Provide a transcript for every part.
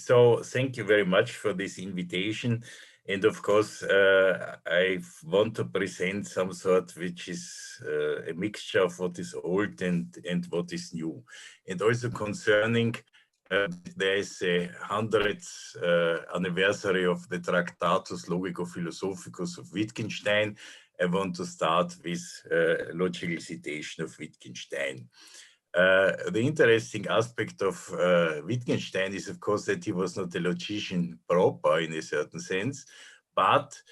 So thank you very much for this invitation. And of course, I want to present some sort which is a mixture of what is old and what is new. And also concerning there is a 100th anniversary of the Tractatus Logico-Philosophicus of Wittgenstein. I want to start with logical citation of Wittgenstein. The interesting aspect of Wittgenstein is, of course, that he was not a logician proper in a certain sense, but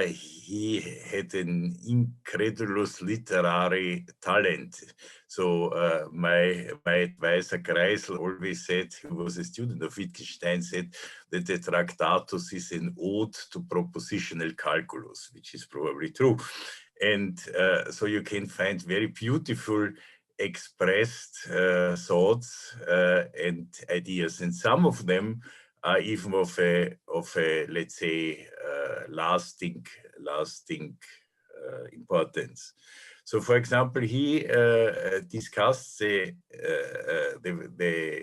he had an incredulous literary talent. So my advisor Kreisel always said, he was a student of Wittgenstein, said that the Tractatus is an ode to propositional calculus, which is probably true. And so you can find very beautiful expressed thoughts and ideas, and some of them are even of a let's say lasting importance. So, for example, he discussed the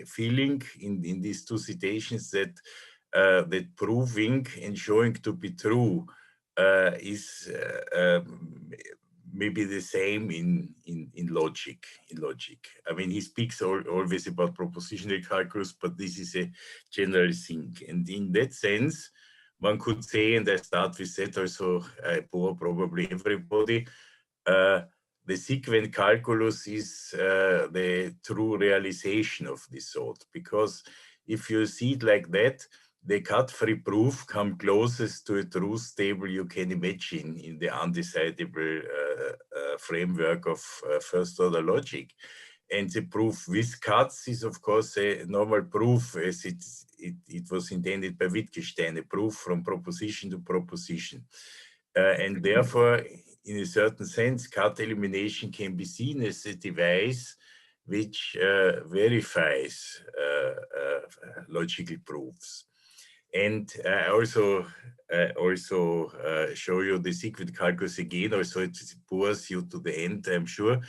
feeling in these two citations that that proving and showing to be true is maybe the same in logic. I mean, he speaks always about propositional calculus, but this is a general thing. And in that sense, one could say, and I start with that also, I bore probably everybody, the sequent calculus is the true realization of this thought, because if you see it like that, the cut-free proof comes closest to a truth table you can imagine in the undecidable framework of first-order logic. And the proof with cuts is, of course, a normal proof, as it was intended by Wittgenstein, a proof from proposition to proposition. And therefore, in a certain sense, cut elimination can be seen as a device which verifies logical proofs. And I also show you the sequent calculus again, also it bores you to the end, I'm sure,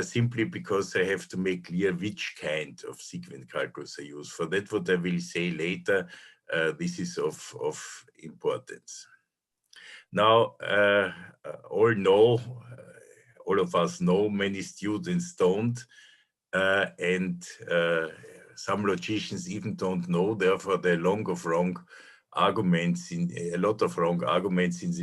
simply because I have to make clear which kind of sequent calculus I use. For that, what I will say later, this is of importance. Now, all of us know, many students don't, and some logicians even don't know. Therefore, there are a lot of wrong arguments in the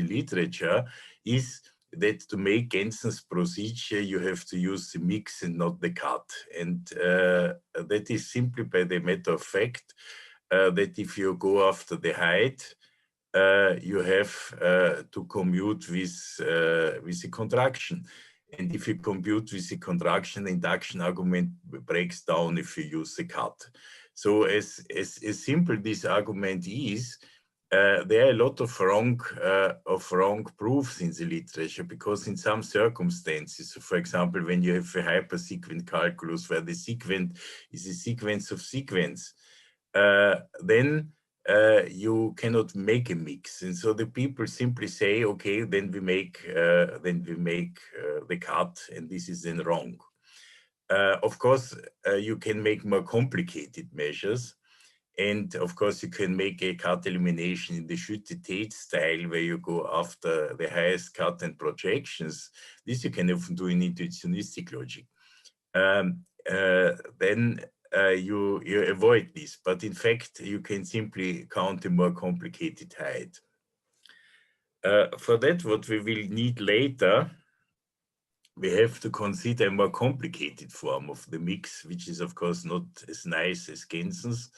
literature is that to make Gensen's procedure, you have to use the mix and not the cut. And that is simply by the matter of fact that if you go after the height, you have to compute with a contraction. And if you compute with the contraction, the induction argument breaks down if you use the cut. So as simple this argument is, there are a lot of wrong proofs in the literature, because in some circumstances, for example, when you have a hypersequent calculus where the sequent is a sequence of sequence, then you cannot make a mix, and so the people simply say, okay, then we make the cut, and this is then wrong. Of course, you can make more complicated measures, and of course you can make a cut elimination in the Schütte-Tate style, where you go after the highest cut and projections. This you can often do in intuitionistic logic. Then you avoid this, but in fact, you can simply count a more complicated height. For that, what we will need later, we have to consider a more complicated form of the mix, which is, of course, not as nice as Gensen's,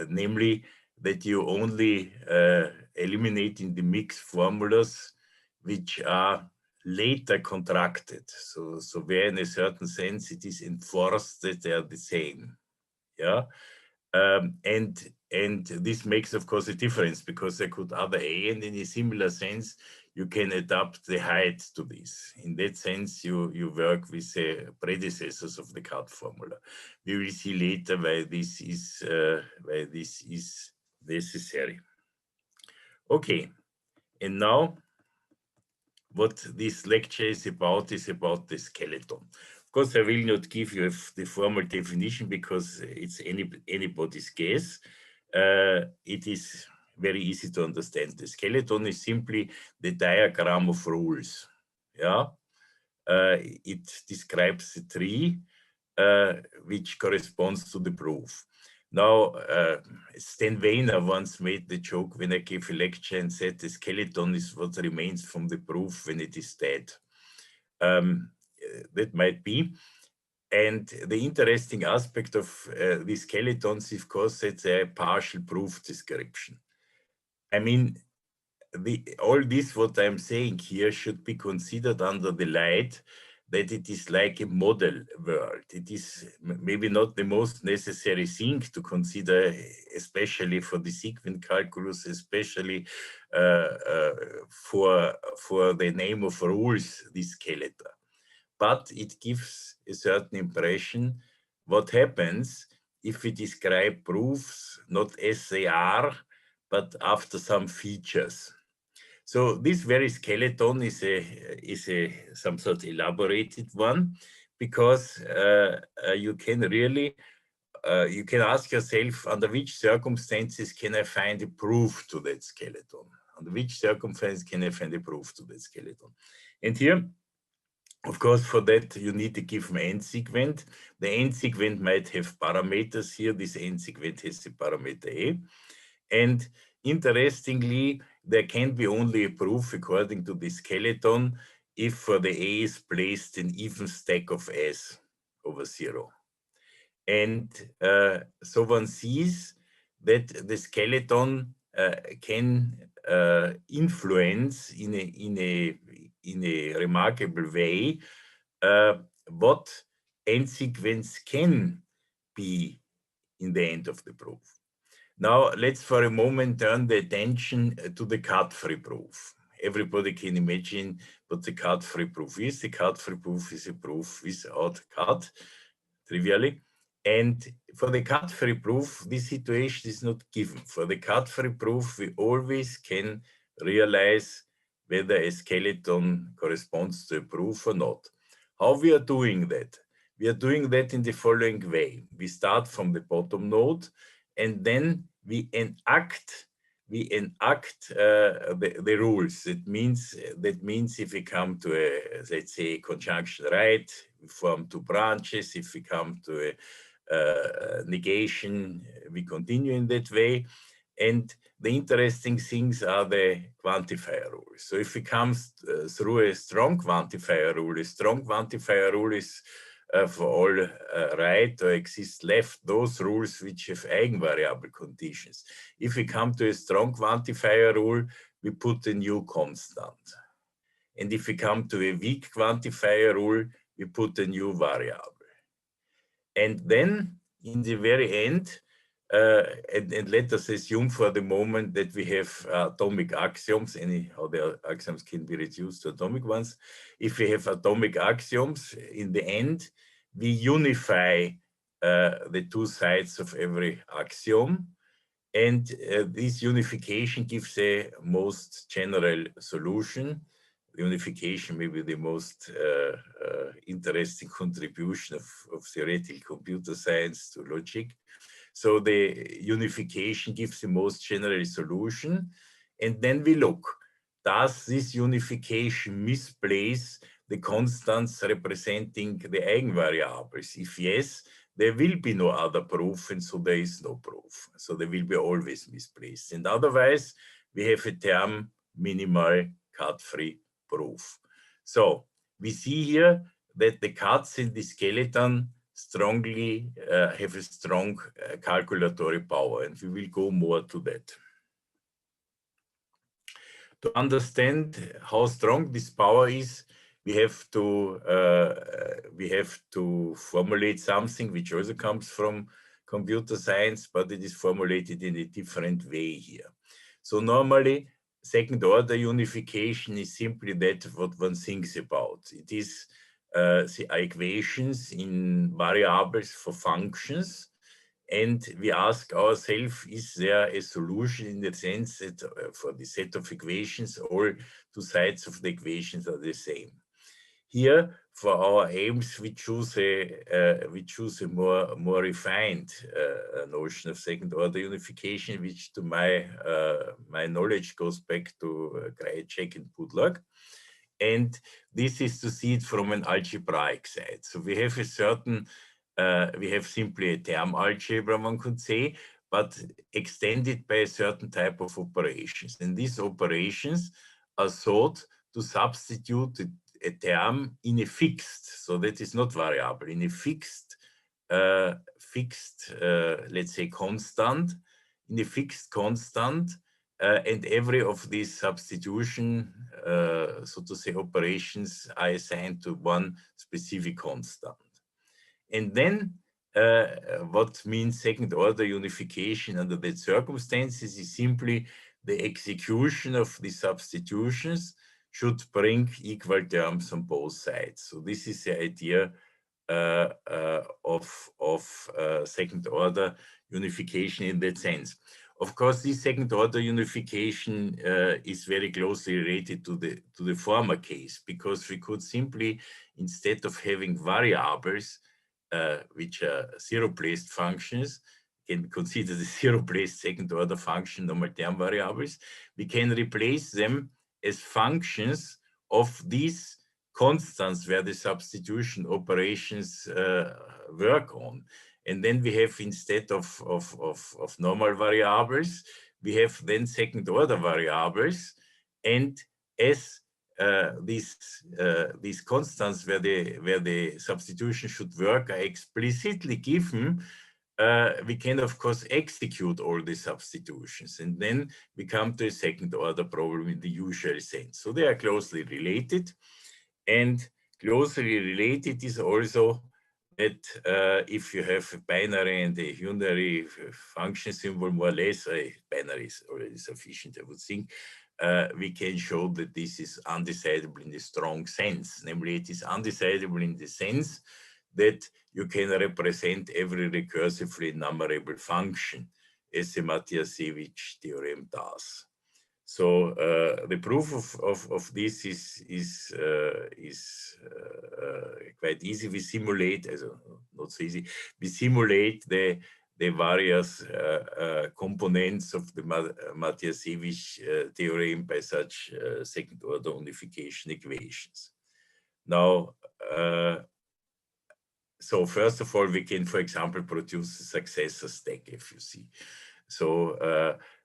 namely that you only eliminate in the mix formulas which are later contracted. So where in a certain sense it is enforced that they are the same. Yeah. And this makes, of course, a difference, because there could other A, and in a similar sense, you can adapt the height to this. In that sense, you work with the predecessors of the cut formula. We will see later why this is necessary. Okay, and now what this lecture is about the skeleton. Of course, I will not give you the formal definition because it's anybody's guess. It is very easy to understand. The skeleton is simply the diagram of rules. Yeah, it describes the tree which corresponds to the proof. Now, Stan Weiner once made the joke when I gave a lecture and said the skeleton is what remains from the proof when it is dead. That might be. And the interesting aspect of these skeletons, of course, it's a partial proof description. I mean, all this, what I'm saying here, should be considered under the light that it is like a model world. It is maybe not the most necessary thing to consider, especially for the sequence calculus, especially for the name of rules, this skeleton. But it gives a certain impression what happens if we describe proofs not as they are, but after some features. So this very skeleton is a some sort of elaborated one, because you can really you can ask yourself, under which circumstances can I find a proof to that skeleton? Under which circumstances can I find a proof to that skeleton? And here, of course, for that, you need to give an end sequence. The end sequence might have parameters here. This end sequence has the parameter A. And interestingly, there can be only a proof according to the skeleton if for the A is placed an even stack of S over 0. And so one sees that the skeleton can influence in a remarkable way what end sequence can be in the end of the proof. Now, let's for a moment turn the attention to the cut-free proof. Everybody can imagine what the cut-free proof is. The cut-free proof is a proof without cut, trivially. And for the cut-free proof, this situation is not given. For the cut-free proof, we always can realize whether a skeleton corresponds to a proof or not. How we are doing that? We are doing that in the following way. We start from the bottom node, and then we enact the rules. That means if we come to a, let's say, conjunction right, we form two branches. If we come to a negation, we continue in that way. And the interesting things are the quantifier rules. So if we come through a strong quantifier rule is for all right or exist left, those rules which have eigenvariable conditions. If we come to a strong quantifier rule, we put a new constant. And if we come to a weak quantifier rule, we put a new variable. And then in the very end, and let us assume for the moment that we have atomic axioms, anyhow the axioms can be reduced to atomic ones. If we have atomic axioms, in the end, we unify the two sides of every axiom. And this unification gives a most general solution. Unification may be the most interesting contribution of theoretical computer science to logic. So the unification gives the most general solution. And then we look, does this unification misplace the constants representing the eigenvariables? If yes, there will be no other proof, and so there is no proof. So they will be always misplaced. And otherwise, we have a term minimal cut-free proof. So we see here that the cuts in the skeleton strongly have a strong calculatory power, and we will go more to that. To understand how strong this power is, we have to formulate something which also comes from computer science, but it is formulated in a different way here. So normally, second order unification is simply that what one thinks about. It is the equations in variables for functions. And we ask ourselves, is there a solution in the sense that for the set of equations, all two sides of the equations are the same? here, for our aims, we choose a more refined notion of second order unification, which to my knowledge goes back to Krajicek and Pudlak. And this is to see it from an algebraic side. So we have we have simply a term algebra, one could say, but extended by a certain type of operations. And these operations are thought to substitute a term in a fixed, so that is not variable, in a fixed, let's say, constant, in a fixed constant, and every of these substitution, so to say, operations are assigned to one specific constant. And then what means second order unification under that circumstances is simply the execution of the substitutions should bring equal terms on both sides. So this is the idea of second order unification in that sense. Of course, this second order unification is very closely related to the former case, because we could simply, instead of having variables which are zero-placed functions, can be considered a zero-placed second order function, normal term variables, we can replace them as functions of these constants where the substitution operations work on. And then we have, instead of normal variables, we have then second order variables. And as these constants where the substitution should work are explicitly given, we can, of course, execute all the substitutions. And then we come to a second order problem in the usual sense. So they are closely related. And closely related is also that if you have a binary and a unary function symbol, more or less, binary is already sufficient, I would think, we can show that this is undecidable in a strong sense. Namely, it is undecidable in the sense that you can represent every recursively numerable function, as the Matthias theorem does. So the proof of this is quite easy. We simulate, not so easy, we simulate the various components of the Matthias theorem by such second order unification equations. Now, so first of all, we can, for example, produce a successor stack, if you see. So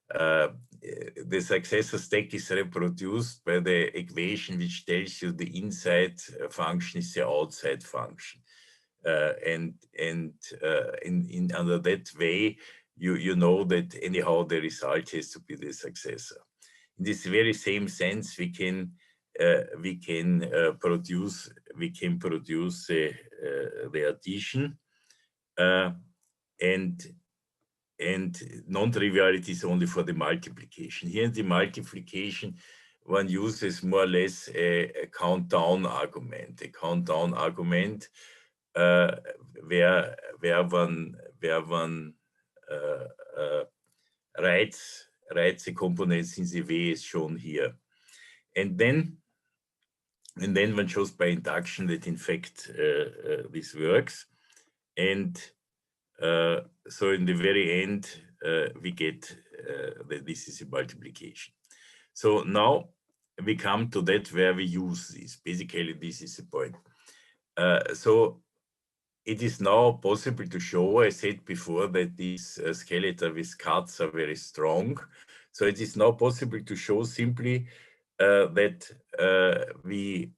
the successor stack is reproduced by the equation which tells you the inside function is the outside function. And under that way, you know that anyhow the result has to be the successor. In this very same sense, we can produce the addition, and non-triviality is only for the multiplication. Here in the multiplication, one uses more or less a countdown argument. A countdown argument where one writes the components in the way is shown here, and then one shows by induction that in fact this works, and so in the very end we get that this is a multiplication. So now we come to that where we use this. Basically, this is the point. So it is now possible to show, I said before, that these skeleton with cuts are very strong. So it is now possible to show simply that we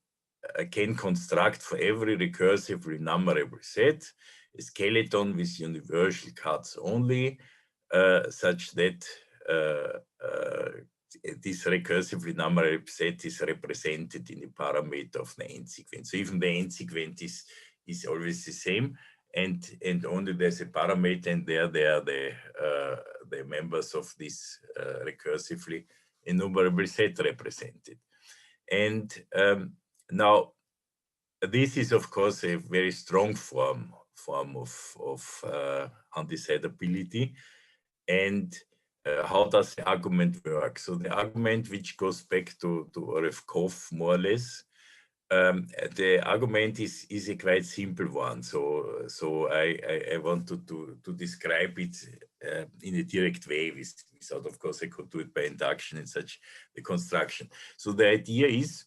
can construct for every recursively numerable set a skeleton with universal cuts only, such that this recursively numerable set is represented in the parameter of the n sequence. So even the n sequence is always the same, and only there's a parameter, and there are the members of this recursively enumerable set represented. And now this is, of course, a very strong form of undecidability. And how does the argument work? So the argument, which goes back to Oref Koff more or less, The argument is a quite simple one. So I wanted to describe it in a direct way. Without, of course, I could do it by induction and such the construction. So the idea is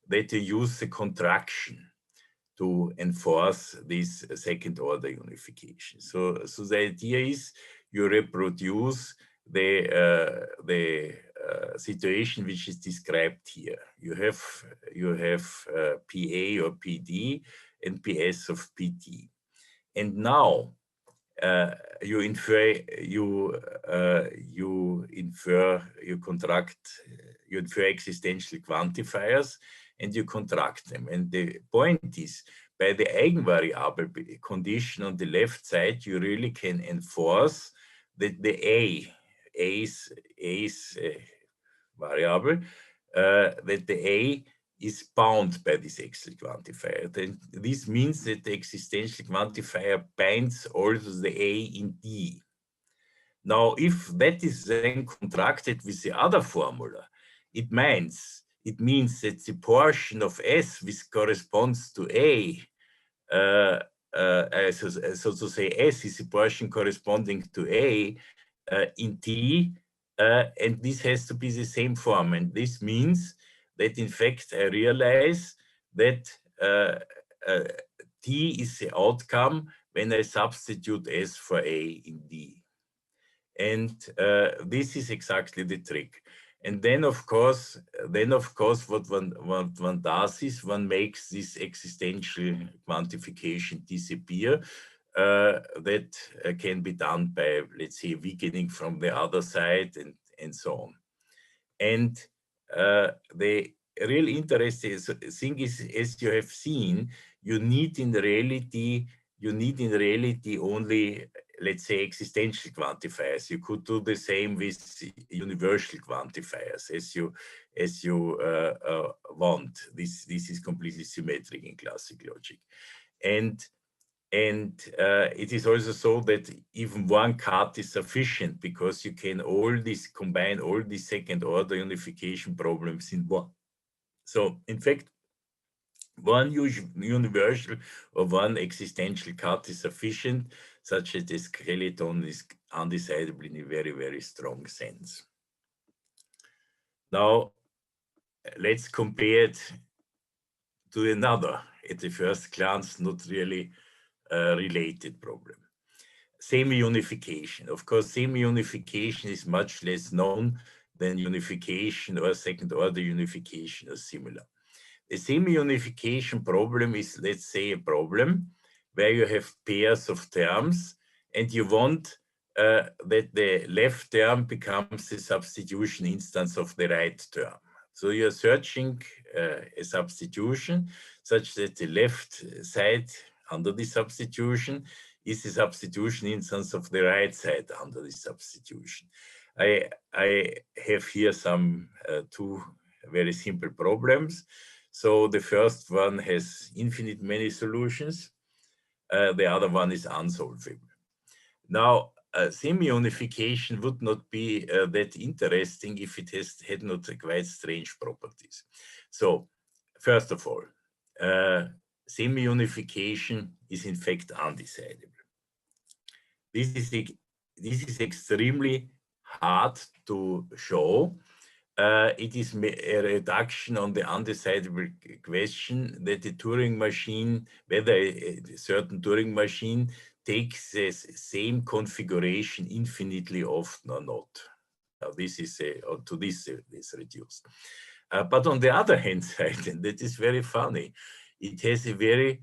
that you use the contraction to enforce this second order unification. So the idea is you reproduce the situation which is described here. You have PA or PD and PS of PT. And now you infer, you infer existential quantifiers and you contract them. And the point is, by the eigenvariable condition on the left side, you really can enforce that the A is variable, that the A is bound by this existential quantifier. Then this means that the existential quantifier binds also the A in D. Now, if that is then contracted with the other formula, it means that the portion of S which corresponds to A, so to say, S is the portion corresponding to A in T, and this has to be the same form. And this means that, in fact, I realize that T is the outcome when I substitute S for A in D. And this is exactly the trick. And then, of course, what one does is one makes this existential quantification disappear. That can be done by, let's say, weakening from the other side and so on. And the real interesting thing is, as you have seen, you need in reality only, let's say, existential quantifiers. You could do the same with universal quantifiers as you want. This is completely symmetric in classical logic. And it is also so that even one cut is sufficient, because you can combine all these second order unification problems in one. So in fact, one universal or one existential cut is sufficient, such that the skeleton is undecidable in a very, very strong sense. Now, let's compare it to another, at the first glance, not really related problem. Semi-unification. Of course, semi-unification is much less known than unification or second order unification or similar. The semi-unification problem is, let's say, a problem where you have pairs of terms and you want that the left term becomes the substitution instance of the right term. So you're searching a substitution such that the left side under the substitution is the substitution instance of the right side under the substitution. I have here some two very simple problems. So the first one has infinite many solutions. The other one is unsolvable. Now, semi-unification would not be that interesting if it had not quite strange properties. So, first of all, semi-unification is in fact undecidable. This is extremely hard to show. It is a reduction on the undecidable question that the Turing machine, whether a certain Turing machine takes the same configuration infinitely often or not. Now, this is to this is reduced. But on the other hand side, and that is very funny, it has a very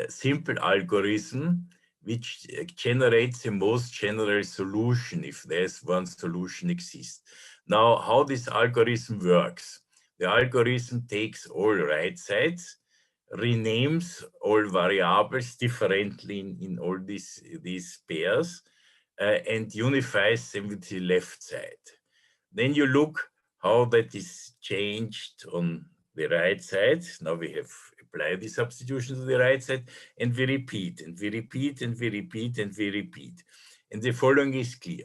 simple algorithm which generates the most general solution if there's one solution exists. Now, how this algorithm works? The algorithm takes all right sides, renames all variables differently in all these pairs, and unifies them with the left side. Then you look how that is changed on the right side. Now we have applied the substitution to the right side, and we repeat, and we repeat, and we repeat, and we repeat. And the following is clear.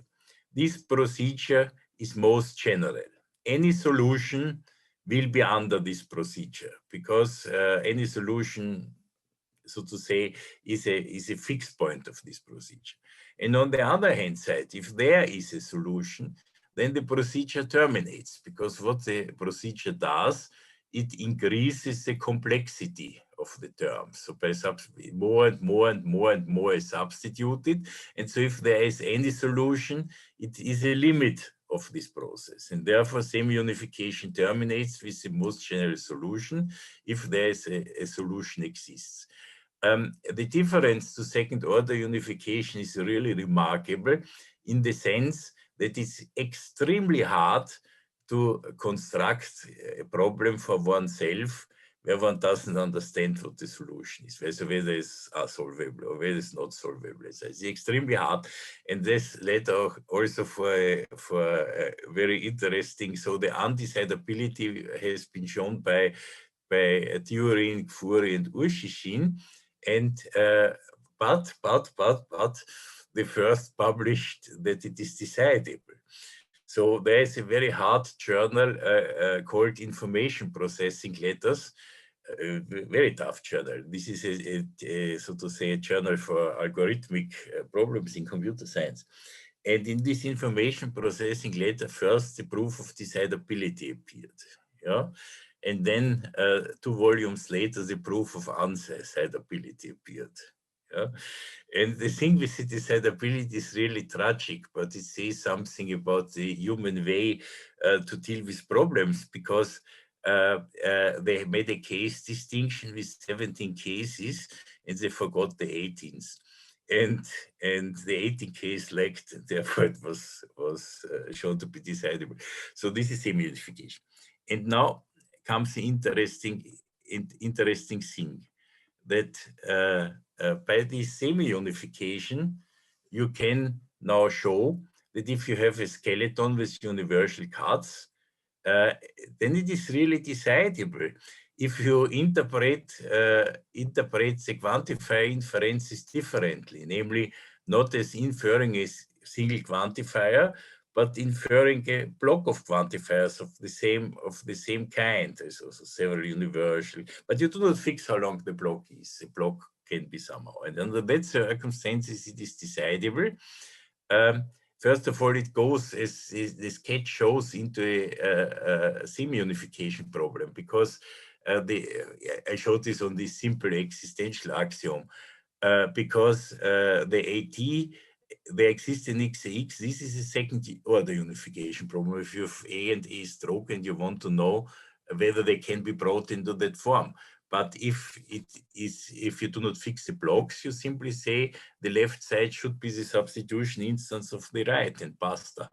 This procedure is most general. Any solution will be under this procedure, because any solution, so to say, is a fixed point of this procedure. And on the other hand side, if there is a solution, then the procedure terminates, because what the procedure does, it increases the complexity of the terms. So by more and more and more and more is substituted. And so if there is any solution, it is a limit of this process. And therefore, semi-unification terminates with the most general solution if there is a solution exists. The difference to second-order unification is really remarkable in the sense that it's extremely hard to construct a problem for oneself where one doesn't understand what the solution is, whether it's solvable or whether it's not solvable. It's extremely hard, and this led also for a very interesting. So the undecidability has been shown by Theorin, Gfuri, and Urshishin, and but the first published that it is decidable. So there is a very hard journal called Information Processing Letters, very tough journal. This is a so to say a journal for algorithmic problems in computer science. And in this information processing letter, first the proof of decidability appeared. Yeah. And then 2 volumes later, the proof of undecidability appeared. Yeah. And the thing with the decidability is really tragic, but it says something about the human way to deal with problems, because they made a case distinction with 17 cases, and they forgot the 18th. And the 18th case lacked, therefore it was shown to be decidable. So this is semi-unification. And now comes the interesting thing, that by this semi-unification, you can now show that if you have a skeleton with universal cuts, then it is really decidable. If you interpret the quantifier inferences differently, namely not as inferring a single quantifier, but inferring a block of quantifiers of the same kind. There's also several universal, but you do not fix how long the block is. The block can be somehow, and under that circumstances, it is decidable. First of all, it goes, as the sketch shows, into a semi-unification problem, because I showed this on this simple existential axiom, because the AT, they exist in XAX. This is a second-order unification problem. If you have A and A stroke and you want to know whether they can be brought into that form. But if you do not fix the blocks, you simply say the left side should be the substitution instance of the right, and basta.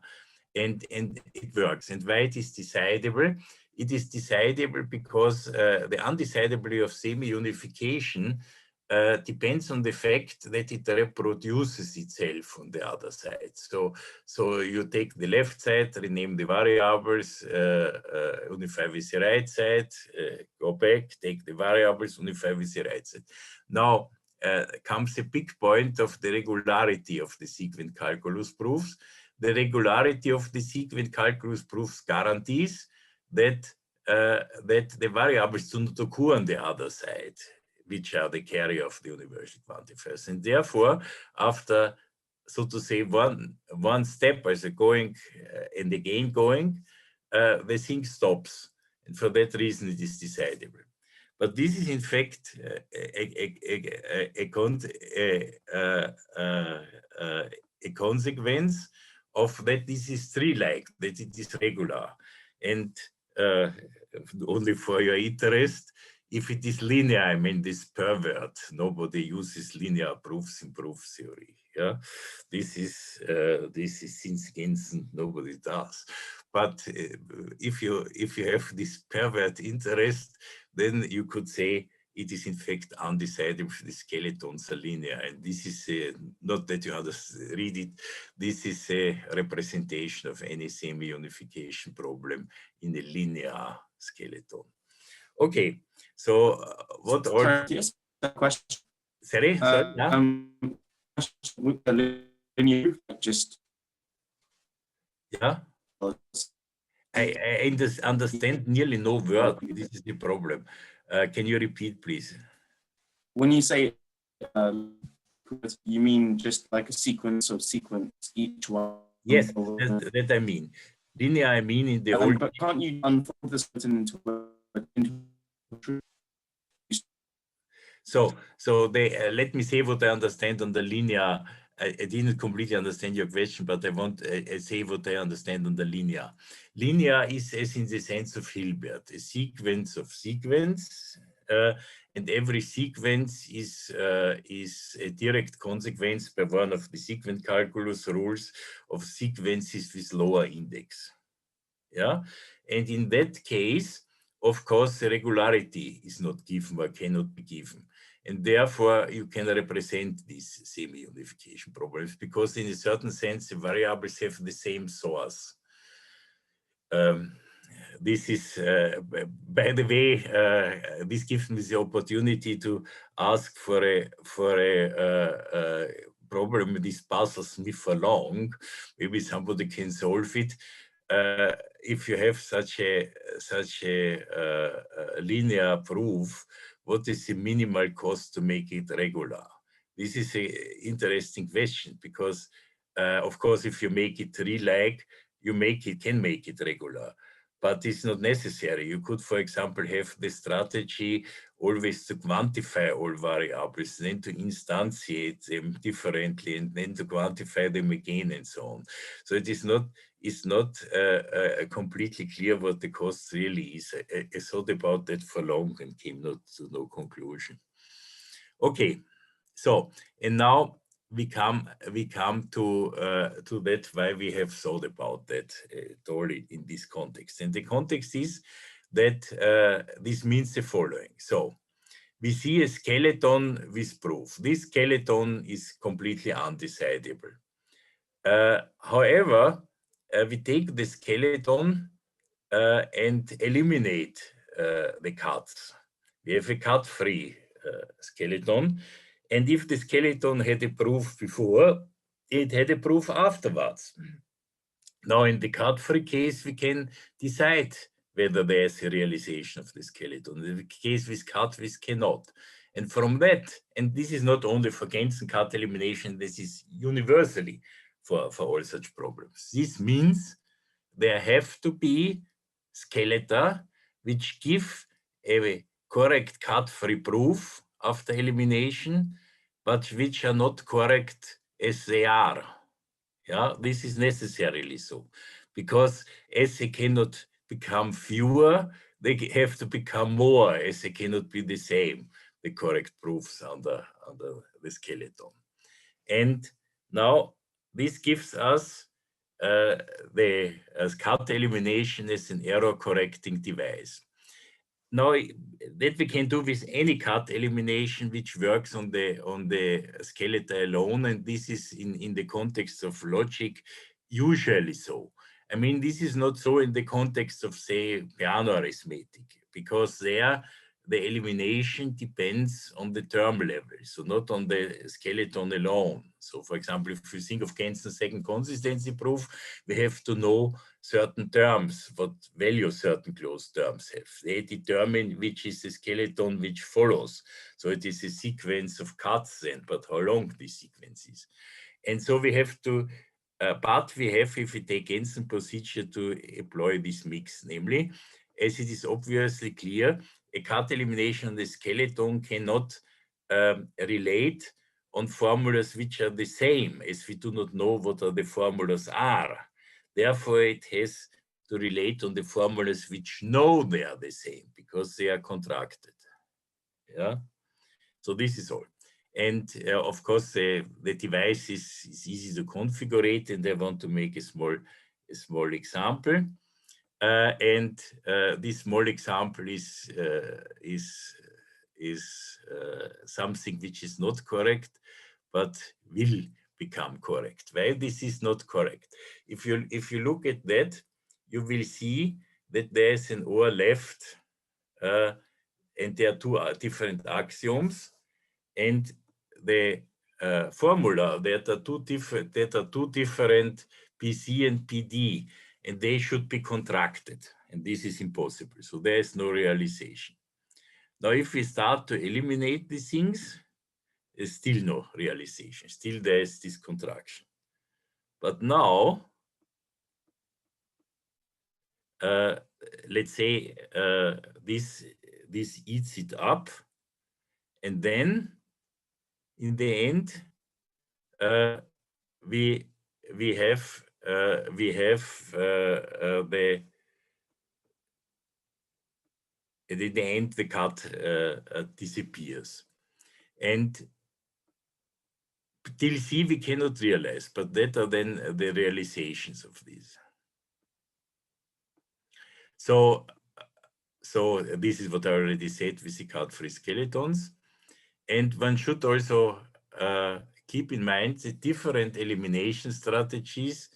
And it works. And why it is decidable? It is decidable because the undecidability of semi-unification depends on the fact that it reproduces itself on the other side. So you take the left side, rename the variables, unify with the right side, go back, take the variables, unify with the right side. Now comes a big point of the regularity of the sequent calculus proofs. The regularity of the sequent calculus proofs guarantees that the variables do not occur on the other side, which are the carrier of the universal quantifiers. And therefore, after, so to say, one step as a going and again going, the thing stops. And for that reason, it is decidable. But this is in fact a consequence of that this is tree-like, that it is regular. And only for your interest, if it is linear, I mean this pervert. Nobody uses linear proofs in proof theory. Yeah, this is since Gensen, nobody does. But if you have this pervert interest, then you could say it is in fact undecidable if the skeletons are linear. And this is not that you read it. This is a representation of any semi-unification problem in a linear skeleton. Okay, so what all? Sorry, yes, a question. Sorry, yeah. With the linear, just yeah. I understand nearly no word. This is the problem. Can you repeat, please? When you say you mean just like a sequence each one? Yes, that I mean. Linear, I mean in the old. But can't you unfold this into So they let me say what I understand on the linear. I didn't completely understand your question, but I want to say what I understand on the linear. Linear is, as in the sense of Hilbert, a sequence of sequence, and every sequence is a direct consequence by one of the sequence calculus rules of sequences with lower index. Yeah, and in that case, of course, the regularity is not given or cannot be given. And therefore, you can represent these semi-unification problems because in a certain sense, the variables have the same source. This is, by the way, this gives me the opportunity to ask for a problem. This puzzles me for long. Maybe somebody can solve it. If you have such a linear proof, what is the minimal cost to make it regular? This is an interesting question because, of course, if you make it three-leg, you can make it regular, but it's not necessary. You could, for example, have the strategy always to quantify all variables, then to instantiate them differently, and then to quantify them again, and so on. So it's not completely clear what the cost really is. I thought about that for long and came to no conclusion. Okay, so and now we come to that why we have thought about that totally in this context. And the context is that this means the following. So we see a skeleton with proof. This skeleton is completely undecidable. However, we take the skeleton and eliminate the cuts. We have a cut-free skeleton. And if the skeleton had a proof before, it had a proof afterwards. Now, in the cut-free case, we can decide whether there's a realization of the skeleton. In the case with cut, we cannot. And from that, and this is not only for Gensen cut elimination, this is universally for all such problems. This means there have to be skeleta which give a correct cut-free proof after elimination, but which are not correct as they are. Yeah, this is necessarily so, because as they cannot become fewer, they have to become more, as they cannot be the same, the correct proofs under the skeleton. And now this gives us the cut elimination as an error correcting device. Now that we can do with any cut elimination which works on the skeleton alone, and this is in the context of logic usually so. I mean, this is not so in the context of, say, Peano arithmetic, because there the elimination depends on the term level, so not on the skeleton alone. So, for example, if you think of Gensen's second consistency proof, we have to know certain terms, what value certain closed terms have. They determine which is the skeleton which follows. So it is a sequence of cuts then, but how long this sequence is. And so we have to, but we have, if we take Gensen procedure, to employ this mix, namely, as it is obviously clear, a cut elimination on the skeleton cannot relate on formulas which are the same, as we do not know what are the formulas are. Therefore, it has to relate on the formulas which know they are the same, because they are contracted. Yeah. So this is all. And of course, the device is easy to configure, and I want to make a small example. This small example is something which is not correct, but will become correct. Why this is not correct? If you look at that, you will see that there is an OR left, and there are two different axioms, and the formula that are two different PC and PD. and they should be contracted. And this is impossible. So there is no realization. Now, if we start to eliminate these things, there's still no realization. Still there is this contraction. But now, let's say this eats it up, and then in the end we have the in the end the cut disappears, and till C we cannot realize, but that are then the realizations of this. So this is what I already said with the cut-free skeletons. And one should also keep in mind the different elimination strategies.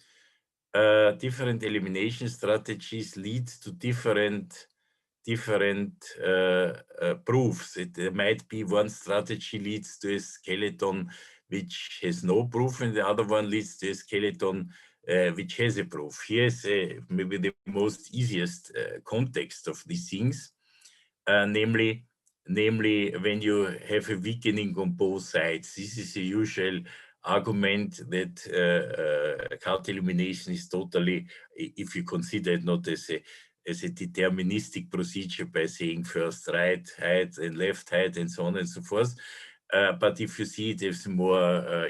Different elimination strategies lead to different proofs. It might be one strategy leads to a skeleton which has no proof, and the other one leads to a skeleton which has a proof. Here's maybe the most easiest context of these things, namely when you have a weakening on both sides. This is a usual argument that cut elimination is totally, if you consider it not as a deterministic procedure by saying first right height and left height and so on and so forth. But if you see it as more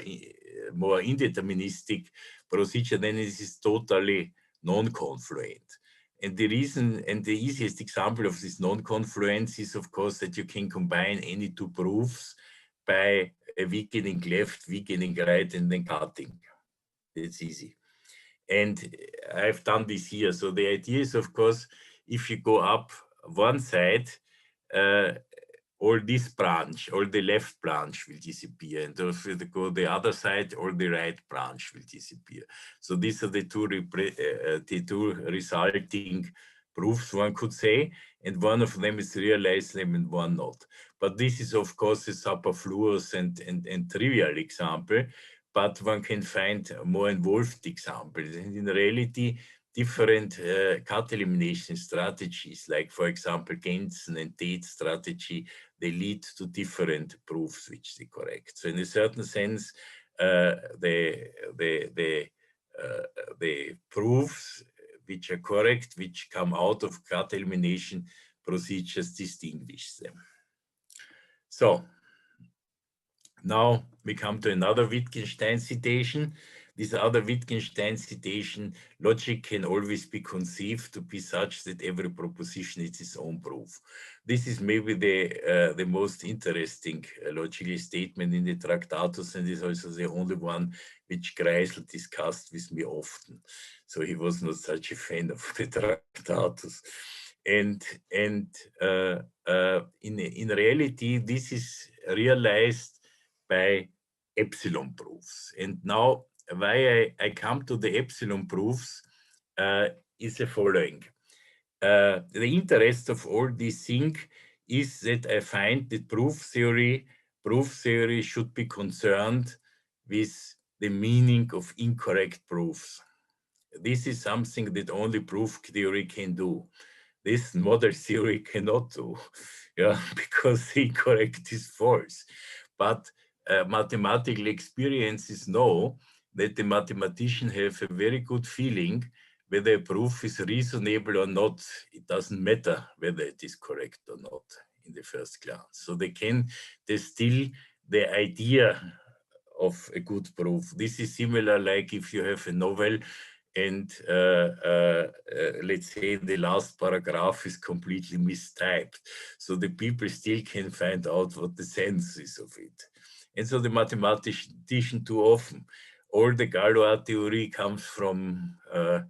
indeterministic procedure, then it is totally non-confluent. And the reason, and the easiest example of this non-confluence is, of course, that you can combine any two proofs by a weakening left, weakening right, and then cutting. It's easy. And I've done this here. So the idea is, of course, if you go up one side, all this branch, all the left branch will disappear. And if you go the other side, all the right branch will disappear. So these are the two resulting proofs, one could say, and one of them is realizable and one not. But this is, of course, a superfluous and trivial example, but one can find more involved examples. And in reality, different cut elimination strategies, like, for example, Gensen and Tate strategy, they lead to different proofs which they correct. So in a certain sense, the proofs which are correct, which come out of cut elimination procedures, distinguish them. So now we come to another Wittgenstein citation. This other Wittgenstein citation: logic can always be conceived to be such that every proposition is its own proof. This is maybe the most interesting logical statement in the Tractatus, and is also the only one which Kreisel discussed with me often. So he was not such a fan of the Tractatus. And in reality, this is realized by epsilon proofs. And now why I come to the epsilon proofs is the following. The interest of all these things is that I find that proof theory should be concerned with the meaning of incorrect proofs. This is something that only proof theory can do. This model theory cannot do, yeah, because the incorrect is false. But mathematical experiences know that the mathematicians have a very good feeling whether a proof is reasonable or not. It doesn't matter whether it is correct or not in the first glance. So they still the idea of a good proof. This is similar like if you have a novel and let's say the last paragraph is completely mistyped. So the people still can find out what the sense is of it. And so the mathematician too often, all the Galois theory comes from, I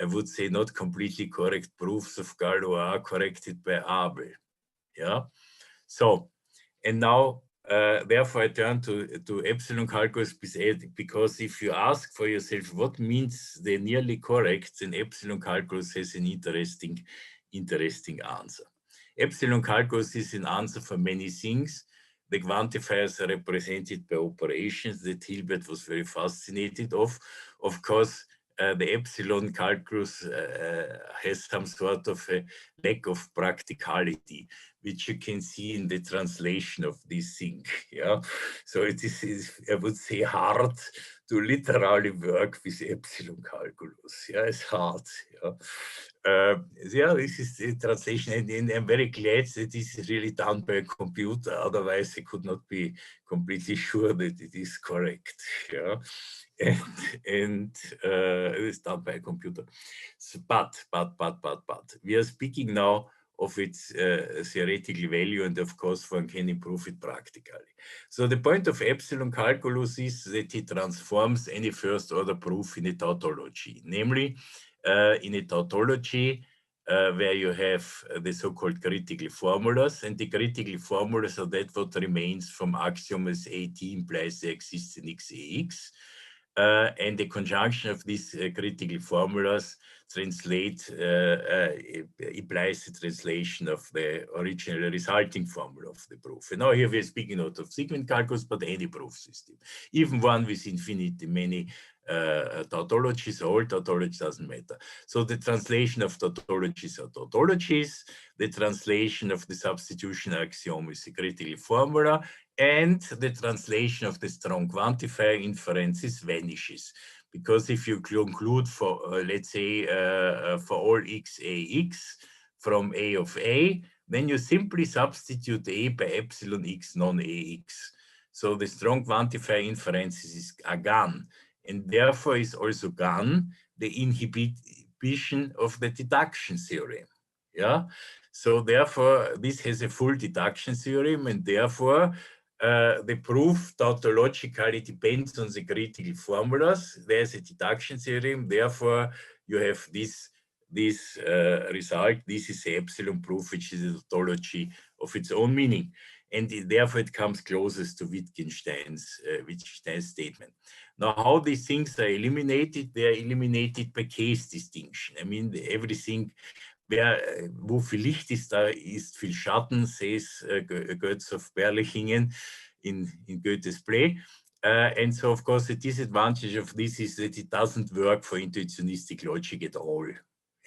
would say, not completely correct proofs of Galois corrected by Abel. Yeah. So, and now, therefore, I turn to epsilon calculus, because if you ask for yourself what means the nearly correct, then epsilon calculus has an interesting answer. Epsilon calculus is an answer for many things. The quantifiers are represented by operations that Hilbert was very fascinated of. Of course, the epsilon calculus has some sort of a lack of practicality, which you can see in the translation of this thing. Yeah, so it is, I would say, hard to literally work with epsilon calculus. Yeah, it's hard. Yeah, this is the translation, and I'm very glad that this is really done by a computer. Otherwise, I could not be completely sure that it is correct. Yeah, and it is done by a computer. So, but we are speaking now of its theoretical value, and of course one can improve it practically. So the point of epsilon calculus is that it transforms any first order proof in a tautology, namely in a tautology where you have the so-called critical formulas, and the critical formulas are that what remains from axiom as AT implies there exists an XAX. And the conjunction of these critical formulas implies the translation of the original resulting formula of the proof. And now here we are speaking not of sequence calculus, but any proof system, even one with infinitely many tautologies. All tautologies doesn't matter. So the translation of tautologies are tautologies. The translation of the substitution axiom is a critical formula, and the translation of the strong quantifier inferences vanishes. Because if you conclude for, let's say, for all xAx from A of A, then you simply substitute A by epsilon x non-Ax. So the strong quantifier inferences are gone, and therefore is also gone the inhibition of the deduction theorem. Yeah. So therefore, this has a full deduction theorem, and therefore the proof tautologically depends on the critical formulas. There's a deduction theorem. Therefore, you have this result. This is the epsilon proof, which is a tautology of its own meaning. And therefore, it comes closest to Wittgenstein's statement. Now, how these things are eliminated? They are eliminated by case distinction. I mean, everything. Wo viel Licht ist, da ist viel Schatten, says Goetz of Berlichingen in Goethe's play. And so, of course, the disadvantage of this is that it doesn't work for intuitionistic logic at all.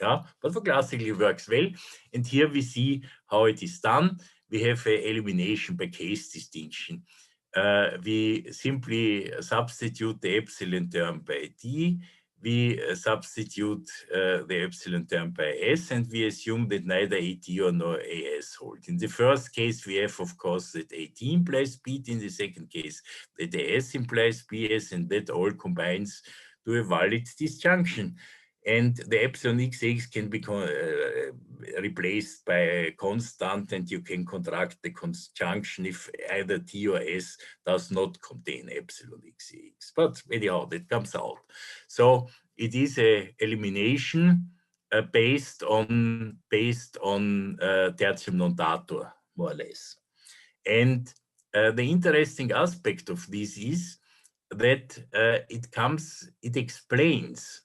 Yeah, but for classical it works well. And here we see how it is done. We have an elimination by case distinction. We simply substitute the epsilon term by d. We substitute the epsilon term by s, and we assume that neither AT nor AS hold. In the first case, we have, of course, that AT implies BT. In the second case, that AS implies BS, and that all combines to a valid disjunction. And the epsilon xx can be replaced by a constant, and you can contract the conjunction if either T or S does not contain epsilon xx. But anyhow, that comes out. So it is a elimination based on tertium non datur, more or less. And the interesting aspect of this is that it explains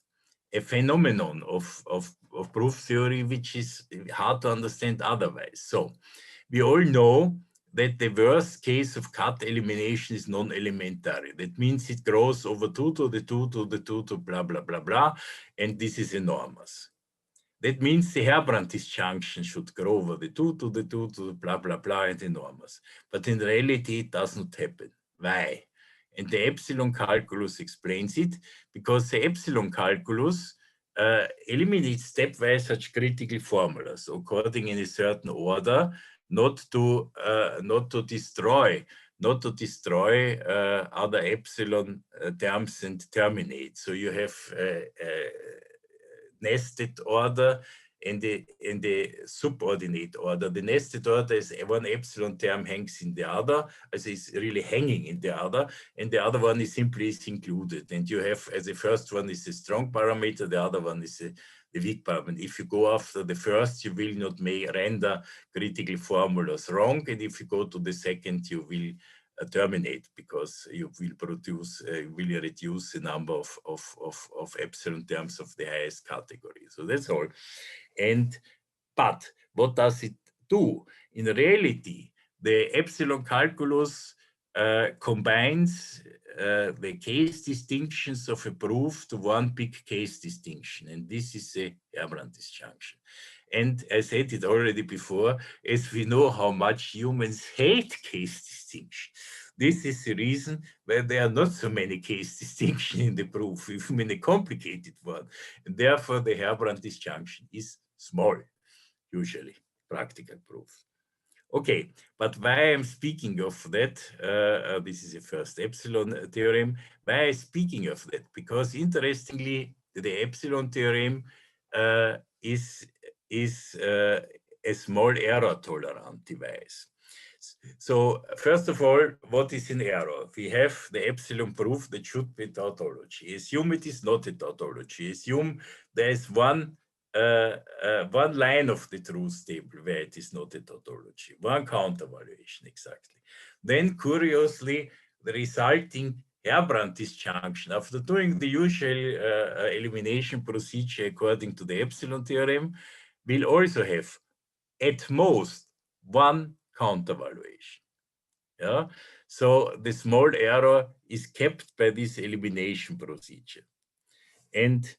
a phenomenon of proof theory, which is hard to understand otherwise. So we all know that the worst case of cut elimination is non-elementary. That means it grows over 2 to the 2 to the 2 to blah, blah, blah, blah, and this is enormous. That means the Herbrand disjunction should grow over the 2 to the 2 to the blah, blah, blah, and enormous. But in reality, it does not happen. Why? And the epsilon calculus explains it, because the epsilon calculus eliminates stepwise such critical formulas according in a certain order, not to destroy other epsilon terms and terminate. So you have nested order and the subordinate order. The nested order is one epsilon term hangs in the other, as is really hanging in the other, and the other one is simply included. And you have, as the first one is a strong parameter, the other one is the weak parameter. If you go after the first, you will not render critical formulas wrong, and if you go to the second, you will terminate, because you will reduce the number of epsilon terms of the highest category. So that's all. But what does it do? In reality, the epsilon calculus combines the case distinctions of a proof to one big case distinction. And this is a Herbrand disjunction. And I said it already before, as we know how much humans hate case distinction. This is the reason why there are not so many case distinctions in the proof, even in a complicated one. And therefore, the Herbrand disjunction is small, usually, practical proof. Okay, but why I'm speaking of that, this is the first epsilon theorem. Why I'm speaking of that? Because interestingly, the epsilon theorem is a small error tolerant device. So first of all, what is an error? We have the epsilon proof that should be tautology. Assume it is not a tautology. Assume there is one line of the truth table where it is not a tautology, one countervaluation exactly. Then curiously, the resulting Herbrand disjunction, after doing the usual elimination procedure according to the epsilon theorem, will also have at most one countervaluation. Yeah? So the small error is kept by this elimination procedure. And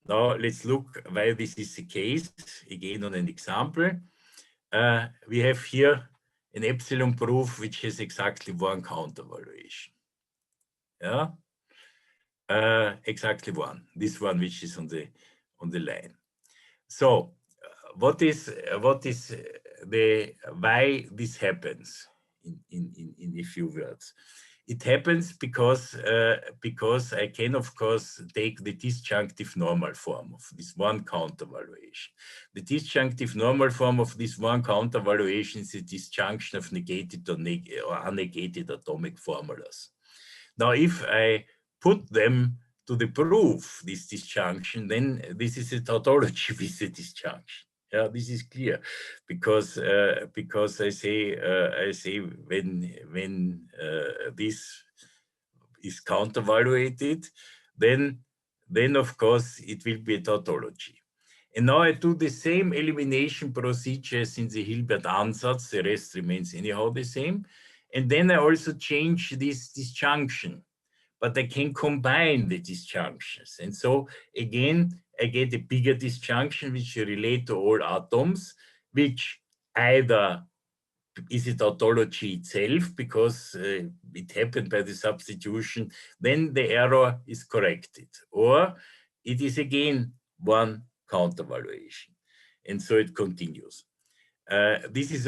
now let's look why this is the case, again on an example. We have here an epsilon proof which has exactly one countervaluation. Yeah, exactly one. This one which is on the line. So what is the why this happens in a few words? It happens because I can, of course, take the disjunctive normal form of this one countervaluation. The disjunctive normal form of this one countervaluation is the disjunction of negated or unnegated atomic formulas. Now, if I put them to the proof, this disjunction, then this is a tautology with the disjunction. Yeah, this is clear, because I say when this is countervaluated, then of course it will be a tautology. And now I do the same elimination procedure as in the Hilbert ansatz. The rest remains anyhow the same. And then I also change this disjunction, but I can combine the disjunctions. And so again, I get a bigger disjunction which relate to all atoms, which either is it tautology itself because it happened by the substitution, then the error is corrected, or it is again one countervaluation. And so it continues. This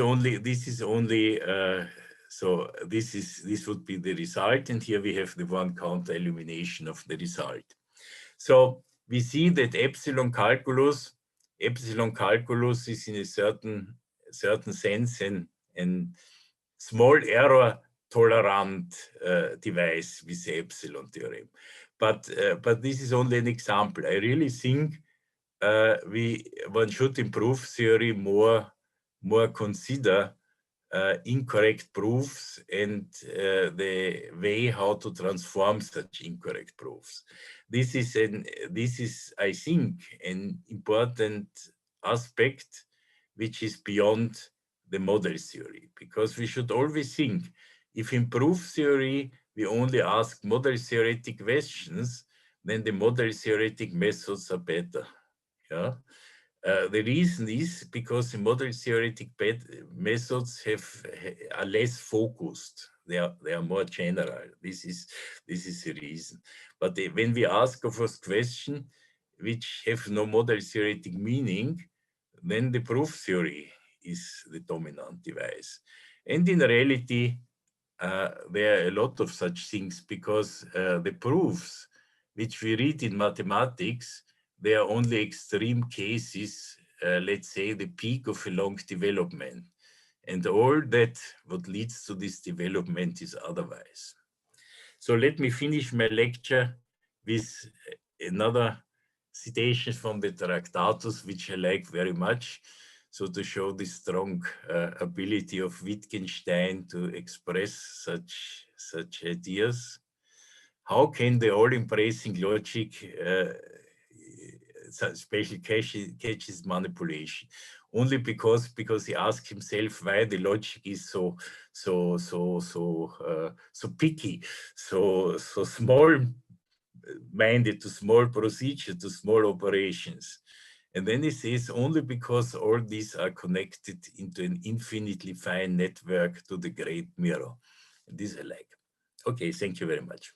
would be the result, and here we have the one counter elimination of the result. So we see that epsilon calculus is in a certain sense an small error tolerant device with the epsilon theorem. But this is only an example. I really think one should in proof theory more consider incorrect proofs and the way how to transform such incorrect proofs. This is, I think, an important aspect which is beyond the model theory, because we should always think, if in proof theory we only ask model theoretic questions, then the model theoretic methods are better. Yeah. The reason is because the model theoretic methods are less focused. They are more general. This is the reason. But when we ask of us questions which have no model theoretic meaning, then the proof theory is the dominant device. And in reality, there are a lot of such things, because the proofs which we read in mathematics, they are only extreme cases, let's say the peak of a long development. And all that what leads to this development is otherwise. So let me finish my lecture with another citation from the Tractatus, which I like very much. So to show the strong ability of Wittgenstein to express such ideas. How can the all-embracing logic special catches manipulation. Only because he asked himself why the logic is so picky, so small minded to small procedure, to small operations. And then he says only because all these are connected into an infinitely fine network to the great mirror. And this I like. Okay, thank you very much.